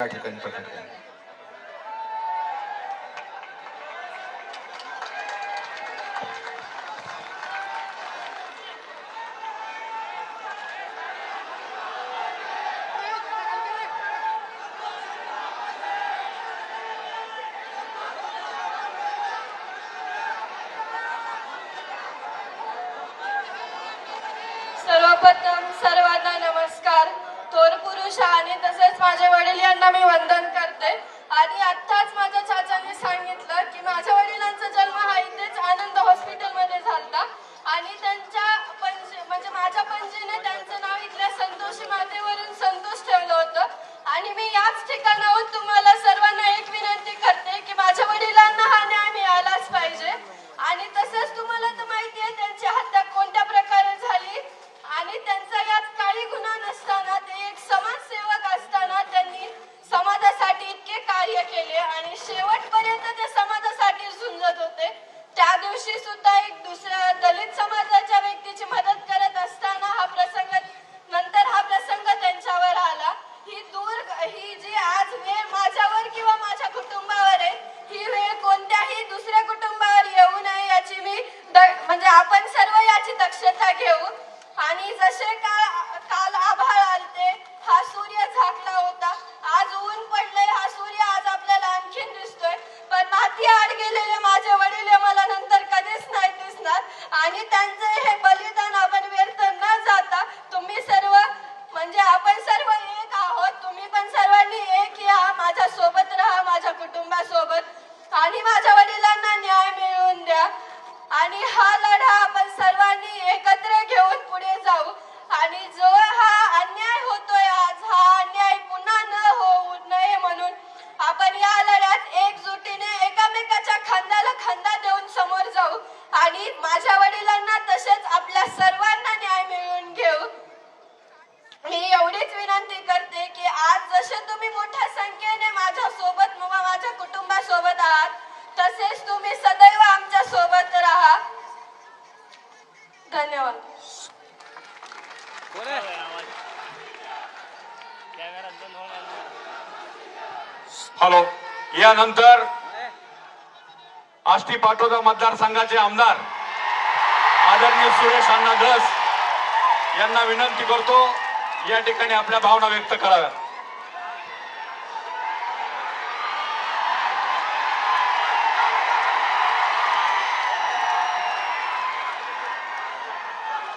या ठिकाणी प्रकट केला। सर्वप्रथम सर्वांना नमस्कार। थोर पुरुष आणि तसेच माझे वडील यांना मी वंदन करते। आणि आत्ताच माझ्या चाचाने सांगितलं की माझ्या वडिलांचा जन्म हा इथेच आनंद हॉस्पिटल मध्ये झाला आणि त्यांच्या म्हणजे माझ्या पणजीने त्यांचं नाव इथल्या संतोषी मातेवरून संतोष ठेवलं होतं। आणि मी याच ठिकाणाहून तुम्हाला सर्वांना एक विनंती करते की माझ्या वडिलांना हा न्याय मिळालाच पाहिजे। आणि तसंच तुम्हाला तर माहिती आहे त्यांची हत्या कोणत्या प्रकारे झाली आणि त्यांचा यात काही गुन्हा नसताना ते एक समाजसेवक असताना त्यांनी समाजासाठी इतके कार्य केले आणि शेवटपर्यंत ते समाजासाठी झुंजत होते। त्या दिवशी सुद्धा एक दुसऱ्या दलित समाजाच्या व्यक्तीची मदत करत असताना हा प्रसंग त्यांच्यावर आला। ही जी आज वेळ माझ्यावर किंवा माझ्या कुटुंबावर आहे ही वेळ कोणत्याही दुसऱ्या कुटुंबावर येऊ नये याची मी म्हणजे आपण सर्व याची दक्षता घेऊ। आणि जसे काल आभाळ आलते, हा सूर्य झाकला होता, आज ऊन पडले, हा सूर्य आज आपल्याला आणखीन दिसतोय, पण माती आड गेलेले माझे वडील मला नंतर कधीच नाही दिसणार। आणि त्यांचे हे बलिदान आपण व्यर्थ न जाता तुम्ही सर्व म्हणजे आपण सर्व एक आहोत, तुम्ही पण सर्वांनी एक या, माझ्या सोबत राहा, माझ्या कुटुंबासोबत आणि माझ्या वडिलांना न्याय मिळवून द्या। आणि हा लढा आपण सर्वांनी एकत्र घेऊन पुढे जाऊ। आणि जो हा अन्याय होतोय आज, हा अन्याय पुन्हा न होऊ नये म्हणून आपण या लढ्यात एकजुटीने एकामेकाच्या खांद्याला खांदा देऊन समोर जाऊ आणि माझ्या वडिलांना तसेच आपल्या सर्वांना न्याय मिळवून घेऊ। मी एवढीच विनंती करते की आज जसे तुम्ही मोठ्या संख्येने माझ्या सोबत माझ्या कुटुंबासोबत आहात तसेच तुम्ही सदैव आमच्या सोबत राहा। धन्यवाद। हॅलो, यानंतर आष्टी पाटोदा मतदारसंघाचे आमदार आदरणीय सुरेश अण्णा धस यांना विनंती करतो या ठिकाणी आपल्या भावना व्यक्त कराव्या।